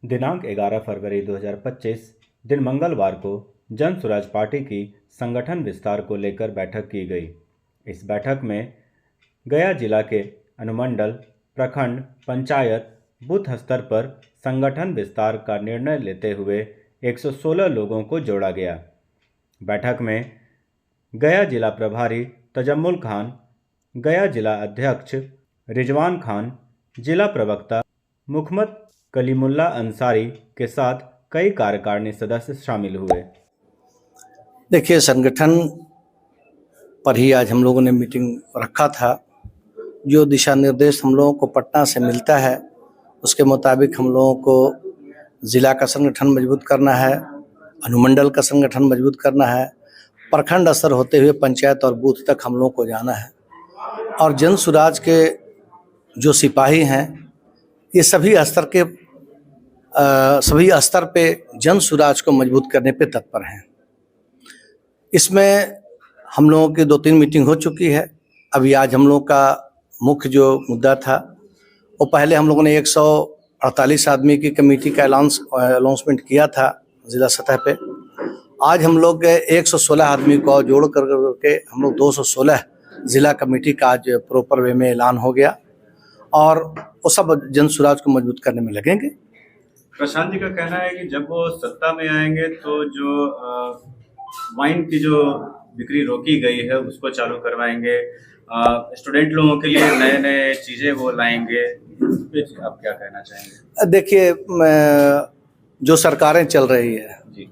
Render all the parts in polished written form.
दिनांक 11 फरवरी 2025 दिन मंगलवार को जन स्वराज पार्टी की संगठन विस्तार को लेकर बैठक की गई। इस बैठक में गया जिला के अनुमंडल, प्रखंड, पंचायत, बूथ स्तर पर संगठन विस्तार का निर्णय लेते हुए 116 लोगों को जोड़ा गया। बैठक में गया जिला प्रभारी तजम्मुल खान, गया जिला अध्यक्ष रिजवान खान, जिला प्रवक्ता मुहम्मद कलीमुल्लाह अंसारी के साथ कई कार्यकारिणी सदस्य शामिल हुए। देखिए, संगठन पर ही आज हम लोगों ने मीटिंग रखा था। जो दिशा निर्देश हम लोगों को पटना से मिलता है उसके मुताबिक हम लोगों को ज़िला का संगठन मजबूत करना है, अनुमंडल का संगठन मजबूत करना है, प्रखंड स्तर होते हुए पंचायत और बूथ तक हम लोगों को जाना है। और जन स्वराज के जो सिपाही हैं ये सभी स्तर पे जन स्वराज को मजबूत करने पे तत्पर हैं। इसमें हम लोगों की 2-3 मीटिंग हो चुकी है। अभी आज हम लोगों का मुख्य जो मुद्दा था वो पहले हम लोगों ने 148 आदमी की कमेटी का अनाउंसमेंट किया था ज़िला सतह पे। आज हम लोग 116 आदमी को जोड़ करके हम लोग 216 ज़िला कमेटी का आज प्रॉपर वे में ऐलान हो गया और वो सब जन स्वराज को मजबूत करने में लगेंगे। प्रशांत जी का कहना है कि जब वो सत्ता में आएंगे तो जो वाइन की जो बिक्री रोकी गई है उसको चालू करवाएंगे, स्टूडेंट लोगों के लिए नए नए चीजें वो लाएंगे। आप क्या कहना चाहेंगे? देखिए, जो सरकारें चल रही है जी,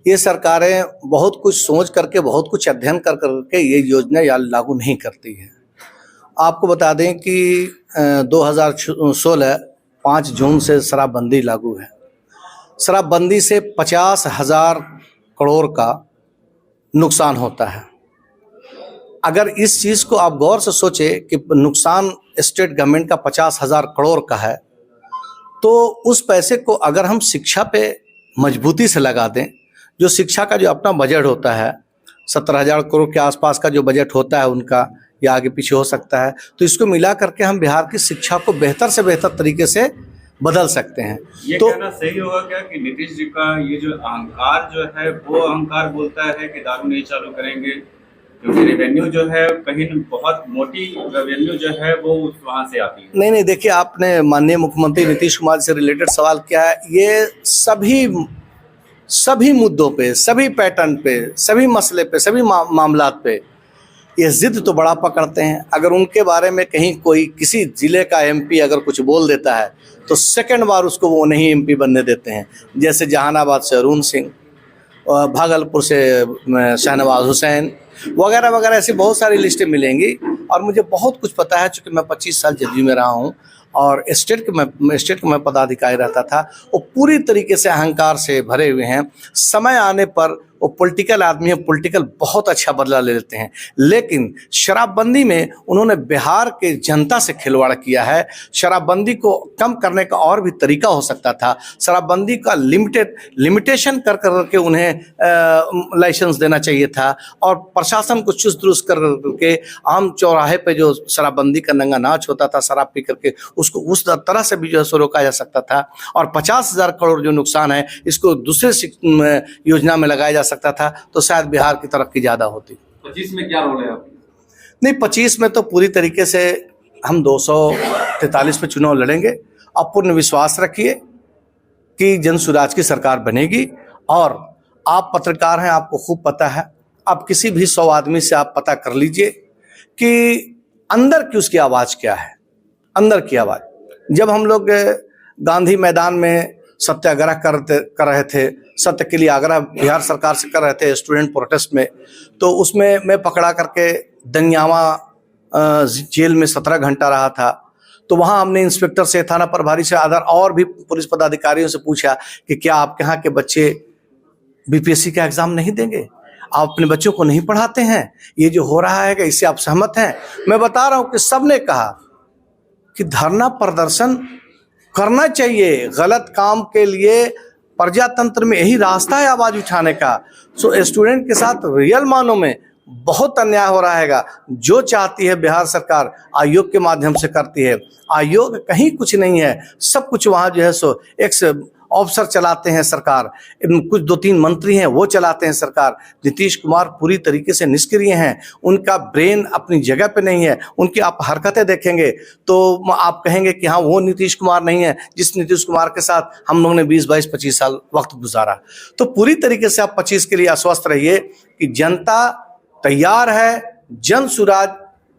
ये सरकारें बहुत कुछ सोच करके, बहुत कुछ अध्ययन कर करके ये योजना या लागू नहीं करती है। आपको बता दें कि 2016 5 जून से शराबबंदी लागू है। शराबबंदी से 50,000 करोड़ का नुकसान होता है। अगर इस चीज़ को आप गौर से सोचें कि नुकसान स्टेट गवर्नमेंट का 50,000 करोड़ का है, तो उस पैसे को अगर हम शिक्षा पे मजबूती से लगा दें, जो शिक्षा का जो अपना बजट होता है 17,000 करोड़ के आसपास का जो बजट होता है उनका, या आगे पीछे हो सकता है, तो इसको मिला करके हम बिहार की शिक्षा को बेहतर से बेहतर तरीके से बदल सकते हैं। ये तो कहना सही होगा क्या कि नीतीश जी का ये जो अहंकार जो है वो अहंकार बोलता है कि दारू नहीं चालू करेंगे, क्योंकि रेवेन्यू जो है कहीं बहुत मोटी रेवेन्यू जो है वो वहाँ से आती है? नहीं, देखिए, आपने माननीय मुख्यमंत्री नीतीश कुमार से रिलेटेड सवाल किया है। ये सभी मुद्दों पे, सभी पैटर्न पे, सभी मसले पे, सभी मामलात पे ये जिद तो बड़ा पकड़ते हैं। अगर उनके बारे में कहीं कोई किसी जिले का एमपी अगर कुछ बोल देता है तो सेकंड बार उसको वो नहीं एमपी बनने देते हैं। जैसे जहानाबाद से अरुण सिंह, भागलपुर से शहनवाज हुसैन वगैरह वगैरह, ऐसी बहुत सारी लिस्टें मिलेंगी। और मुझे बहुत कुछ पता है, चूँकि मैं 25 साल जदयू में रहा हूँ और स्टेट के मैं पदाधिकारी रहता था। वो पूरी तरीके से अहंकार से भरे हुए हैं। समय आने पर वो पॉलिटिकल आदमी है, पॉलिटिकल बहुत अच्छा बदला ले लेते हैं। लेकिन शराबबंदी में उन्होंने बिहार के जनता से खिलवाड़ किया है। शराबबंदी को कम करने का और भी तरीका हो सकता था। शराबबंदी का लिमिटेशन कर करके उन्हें लाइसेंस देना चाहिए था और प्रशासन को चुस्त दुरुस्त कर करके आम चौराहे पे जो शराबबंदी का नंगा नाच होता था शराब पी करके, उसको उस तरह से भी जो है रोका जा सकता था। और 50,000 करोड़ जो नुकसान है इसको दूसरे योजना में लगाया जा सकता था, तो शायद बिहार की तरक्की ज़्यादा होती। 25 में क्या रोल है आपकी? नहीं, 25 में तो पूरी तरीके से हम 243 पे चुनाव लड़ेंगे। आप पूर्ण विश्वास रखिए कि जन स्वराज की सरकार बनेगी। और आप पत्रकार हैं, आपको खूब पता है। आप किसी भी 100 आदमी से आप पता कर लीजिए कि अंदर की उसकी आवाज़ क्या है। अंदर की आवाज़, जब हम लोग गांधी मैदान में सत्याग्रह कर रहे थे, सत्य के लिए आग्रह बिहार सरकार से कर रहे थे स्टूडेंट प्रोटेस्ट में, तो उसमें मैं पकड़ा करके दनियावा जेल में 17 घंटा रहा था। तो वहाँ हमने इंस्पेक्टर से, थाना प्रभारी से, और भी पुलिस पदाधिकारियों से पूछा कि क्या आपके यहाँ के बच्चे बीपीएससी का एग्जाम नहीं देंगे? आप अपने बच्चों को नहीं पढ़ाते हैं? ये जो हो रहा है इससे आप सहमत हैं? मैं बता रहा हूँ कि सबने कहा कि धरना प्रदर्शन करना चाहिए। गलत काम के लिए प्रजातंत्र में यही रास्ता है आवाज उठाने का। सो स्टूडेंट के साथ रियल मानों में बहुत अन्याय हो रहा है। जो चाहती है बिहार सरकार आयोग के माध्यम से करती है। आयोग कहीं कुछ नहीं है, सब कुछ वहाँ जो है सो एक्स ऑफिसर चलाते हैं सरकार, कुछ 2-3 मंत्री हैं वो चलाते हैं सरकार। नीतीश कुमार पूरी तरीके से निष्क्रिय हैं, उनका ब्रेन अपनी जगह पे नहीं है। उनकी आप हरकतें देखेंगे तो आप कहेंगे कि हाँ वो नीतीश कुमार नहीं है जिस नीतीश कुमार के साथ हम लोगों ने 20, 22, 25 साल वक्त गुजारा। तो पूरी तरीके से आप 25 के लिए आश्वस्त रहिए कि जनता तैयार है जन सुराज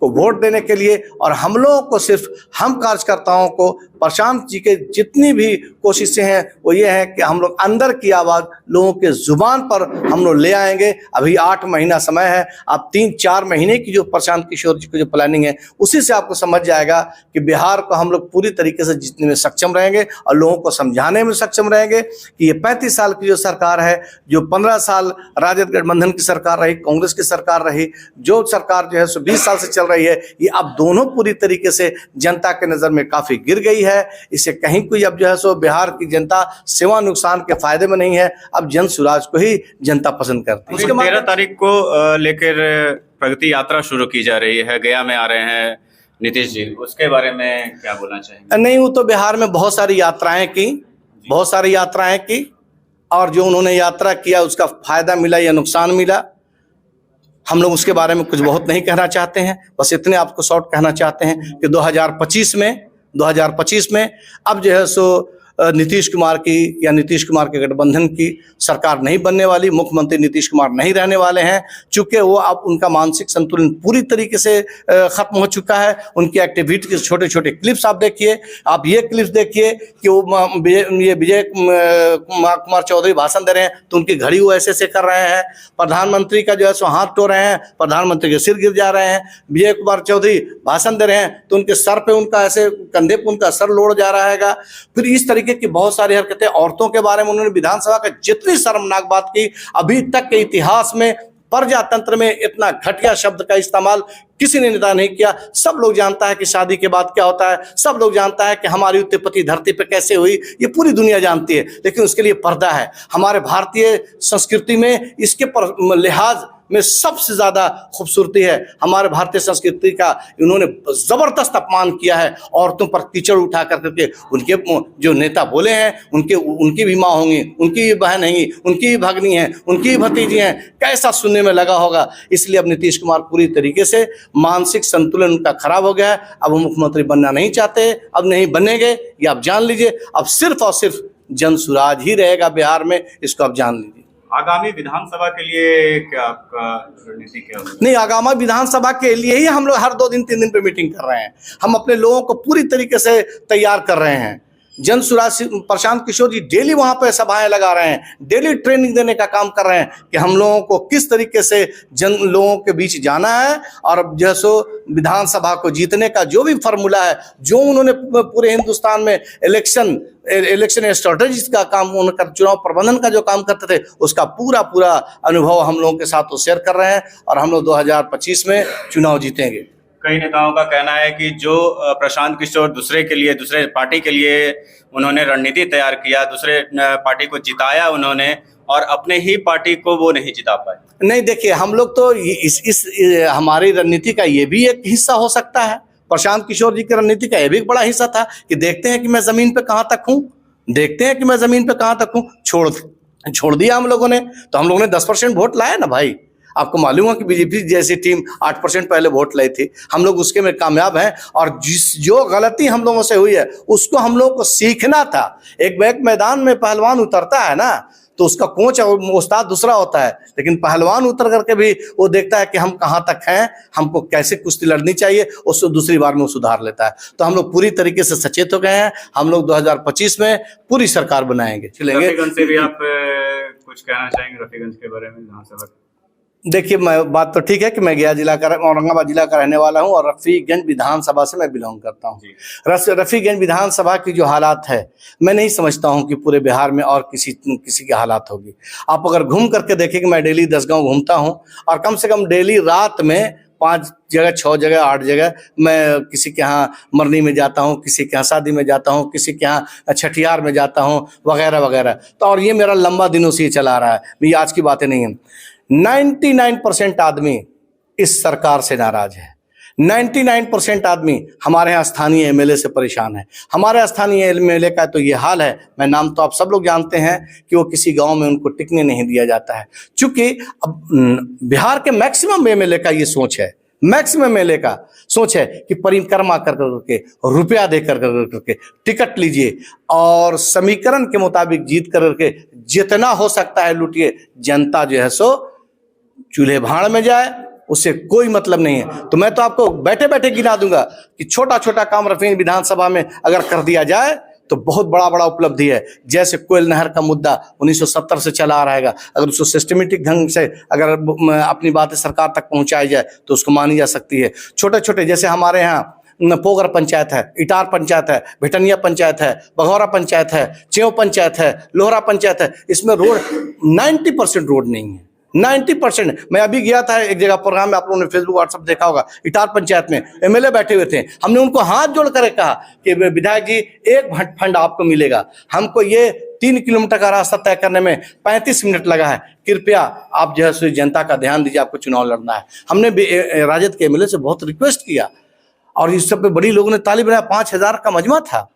को वोट देने के लिए, और हम लोगों को सिर्फ हम कार्यकर्ताओं को प्रशांत जी के जितनी भी कोशिशें हैं वो ये है कि हम लोग अंदर की आवाज़ लोगों के जुबान पर हम लोग ले आएंगे। अभी 8 महीना समय है, आप 3-4 महीने की जो प्रशांत किशोर जी की जो प्लानिंग है उसी से आपको समझ जाएगा कि बिहार को हम लोग पूरी तरीके से जीतने में सक्षम रहेंगे और लोगों को समझाने में सक्षम रहेंगे कि ये 35 साल की जो सरकार है, जो 15 साल राजद गठबंधन की सरकार रही, कांग्रेस की सरकार रही, जो सरकार जो है 20 साल से चल रही है, ये अब दोनों पूरी तरीके से जनता के नज़र में काफ़ी गिर गई है। इससे कहीं कोई अब जो है सो बिहार की जनता सेवा नुकसान के फायदे में नहीं है, अब जन सुराज को ही जनता पसंद करती है। उसके 13 तारीख को लेकर प्रगति यात्रा शुरू की जा रही है, गया में आ रहे हैं नीतीश जी, उसके बारे में क्या बोलना चाहेंगे? नहीं, वो तो बिहार में बहुत सारी यात्राएं की और जो उन्होंने यात्रा किया उसका फायदा मिला या नुकसान मिला, हम लोग उसके बारे में कुछ बहुत नहीं कहना चाहते हैं। बस इतने आपको शॉर्ट कहना चाहते हैं कि 2025 में अब जो है सो नीतीश कुमार की या नीतीश कुमार के गठबंधन की सरकार नहीं बनने वाली, मुख्यमंत्री नीतीश कुमार नहीं रहने वाले हैं, चूंकि वो अब उनका मानसिक संतुलन पूरी तरीके से खत्म हो चुका है। उनकी एक्टिविटी के छोटे छोटे क्लिप्स आप देखिए, आप ये क्लिप्स देखिए कि वो ये विजय कुमार चौधरी भाषण दे रहे हैं तो उनकी घड़ी वो ऐसे ऐसे कर रहे हैं, प्रधानमंत्री का जो है सो हाथ टो रहे हैं, प्रधानमंत्री के सिर गिर जा रहे हैं। विजय कुमार चौधरी भाषण दे रहे हैं तो उनके सर पे उनका ऐसे कंधे पे उनका सर लोड़ जा रहा है। फिर इस तरीके की बहुत सारी हरकतें, औरतों के बारे में उन्होंने विधानसभा का जितनी शर्मनाक बात की, अभी तक के इतिहास में प्रजातंत्र में इतना घटिया शब्द का इस्तेमाल किसी ने नेता नहीं किया। सब लोग जानता है कि शादी के बाद क्या होता है, सब लोग जानता है कि हमारी उत्पत्ति धरती पर कैसे हुई, ये पूरी दुनिया जानती है, लेकिन उसके लिए पर्दा है। हमारे भारतीय संस्कृति में इसके लिहाज में सबसे ज्यादा खूबसूरती है हमारे भारतीय संस्कृति का। इन्होंने जबरदस्त अपमान किया है, औरतों पर कीचड़ उठा करके उनके जो नेता बोले हैं उनकी भी माँ होंगी, उनकी भी बहन होंगी, उनकी भी भगनी है, उनकी भी भतीजी हैं, कैसा सुनने में लगा होगा। इसलिए अब नीतीश कुमार पूरी तरीके से मानसिक संतुलन उनका खराब हो गया है। अब वो मुख्यमंत्री बनना नहीं चाहते, अब नहीं बनेंगे, ये आप जान लीजिए। अब सिर्फ और सिर्फ जन सुराज ही रहेगा बिहार में, इसको आप जान लीजिए। आगामी विधानसभा के लिए क्या आपका रणनीति क्या होगी? नहीं, आगामी विधानसभा के लिए ही हम लोग हर 2 दिन 3 दिन पे मीटिंग कर रहे हैं। हम अपने लोगों को पूरी तरीके से तैयार कर रहे हैं। जन सुराज प्रशांत किशोर जी डेली वहां पे सभाएं लगा रहे हैं, डेली ट्रेनिंग देने का काम कर रहे हैं कि हम लोगों को किस तरीके से लोगों के बीच जाना है, और जैसो विधानसभा को जीतने का जो भी फार्मूला है, जो उन्होंने पूरे हिंदुस्तान में इलेक्शन स्ट्रेटेजी का काम उनका, चुनाव प्रबंधन का जो काम करते थे, उसका पूरा अनुभव हम लोगों के साथ वो शेयर कर रहे हैं, और हम लोग 2025 में चुनाव जीतेंगे। कई नेताओं का कहना है कि जो प्रशांत किशोर दूसरे पार्टी के लिए उन्होंने रणनीति तैयार किया, दूसरे पार्टी को जिताया उन्होंने, और अपने ही पार्टी को वो नहीं जिता पाए। नहीं, देखिए, हम लोग तो इस हमारी रणनीति का ये भी एक हिस्सा हो सकता है। प्रशांत किशोर जी की रणनीति का ये भी एक बड़ा हिस्सा था कि देखते हैं कि मैं जमीन पे कहाँ तक हूँ, छोड़ दिया हम लोगों ने। तो हम लोगों ने 10% वोट लाया ना भाई। आपको मालूम है कि बीजेपी जैसी टीम 8% पहले वोट लाई थी, हम लोग उसके में कामयाब हैं। और जो गलती हम लोगों से हुई है उसको हम लोगों को सीखना था। एक मैदान में पहलवान उतरता है ना, तो उसका कोच और उस्ताद दूसरा होता है, लेकिन पहलवान उतर करके भी वो देखता है कि हम कहाँ तक हैं, हमको कैसे कुश्ती लड़नी चाहिए, उसको दूसरी बार में सुधार लेता है। तो हम लोग पूरी तरीके से सचेत हो गए हैं। हम लोग 2025 में पूरी सरकार बनाएंगे। रफीगंज से भी आप कुछ कहना चाहेंगे? रफीगंज के बारे में विधानसभा? देखिए, मैं बात तो ठीक है कि मैं औरंगाबाद जिला का रहने वाला हूं और रफीगंज विधानसभा से मैं बिलोंग करता हूं। रफीगंज विधानसभा की जो हालात है, मैं नहीं समझता हूं कि पूरे बिहार में और किसी की हालात होगी। आप अगर घूम करके देखें कि मैं डेली 10 गांव घूमता हूं, और कम से कम डेली रात में 5 जगह, 6 जगह, 8 जगह मैं किसी के यहाँ मरनी में जाता हूँ, किसी के यहाँ शादी में जाता हूँ, किसी के यहाँ छठियार में जाता हूँ, वगैरह वगैरह। तो और ये मेरा लंबा दिनों से ये चला रहा है, ये आज की बातें नहीं है। 99% आदमी इस सरकार से नाराज है, 99% आदमी हमारे यहाँ स्थानीय एमएलए से परेशान है। हमारे स्थानीय एमएलए का तो ये हाल है, मैं नाम तो आप सब लोग जानते हैं कि वो किसी गांव में उनको टिकने नहीं दिया जाता है। चूंकि अब बिहार के मैक्सिमम एमएलए का ये सोच है, मैक्सिमम एमएलए का सोच है कि परिक्रमा कर करके रुपया दे कर करके टिकट लीजिए और समीकरण के मुताबिक जीत करके जितना हो सकता है लूटिए, जनता जो है सो चूल्हे भाड़ में जाए, उससे कोई मतलब नहीं है। तो मैं तो आपको बैठे बैठे गिना दूंगा कि छोटा छोटा काम रफीन विधानसभा में अगर कर दिया जाए तो बहुत बड़ा बड़ा उपलब्धि है। जैसे कोयल नहर का मुद्दा 1970 से चला आ रहेगा, अगर उसको सिस्टमेटिक ढंग से अगर अपनी बातें सरकार तक पहुंचाई जाए तो उसको मानी जा सकती है। छोटे छोटे जैसे हमारे यहाँ पोगर पंचायत है, इटार पंचायत है, भिटनिया पंचायत है, बघौरा पंचायत है, चेव पंचायत है, लोहरा पंचायत है, इसमें रोड 90% रोड नहीं है। 90%। मैं अभी गया था एक जगह प्रोग्राम में, आप लोगों ने फेसबुक व्हाट्सएप देखा होगा, इटार पंचायत में एमएलए बैठे हुए थे। हमने उनको हाथ जोड़ कर कहा कि विधायक जी एक फंड आपको मिलेगा, हमको ये 3 किलोमीटर का रास्ता तय करने में 35 मिनट लगा है, कृपया आप जो है जनता का ध्यान दीजिए, आपको चुनाव लड़ना है। हमने राजद के एमएलए से बहुत रिक्वेस्ट किया और इस सब पे बड़ी लोगों ने ताली बजाया। 5000 का मजमा था।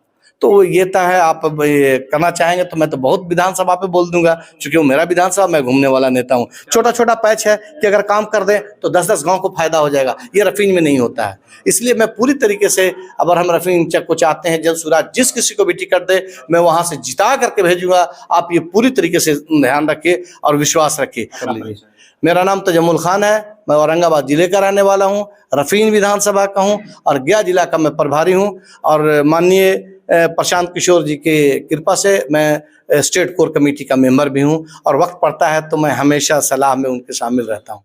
तो ये तो है, आप करना चाहेंगे तो मैं तो बहुत विधानसभा पे बोल दूंगा, क्योंकि वो मेरा विधानसभा, मैं घूमने वाला नेता हूँ। छोटा छोटा पैच है कि अगर काम कर दें तो 10-10 गांव को फायदा हो जाएगा, ये रफीन में नहीं होता है। इसलिए मैं पूरी तरीके से, अगर हम रफीन को चाहते हैं जल्द सूरज जिस किसी को भी टिकट दे, मैं वहां से जिता करके भेजूंगा। आप ये पूरी तरीके से ध्यान रखिए और विश्वास रखिए। मेरा नाम तजम्मुल खान है, मैं औरंगाबाद जिले का रहने वाला हूँ, रफीन विधानसभा का हूँ और गया जिला का मैं प्रभारी हूँ। और माननीय प्रशांत किशोर जी के कृपा से मैं स्टेट कोर कमेटी का मेंबर भी हूँ और वक्त पड़ता है तो मैं हमेशा सलाह में उनके शामिल रहता हूँ।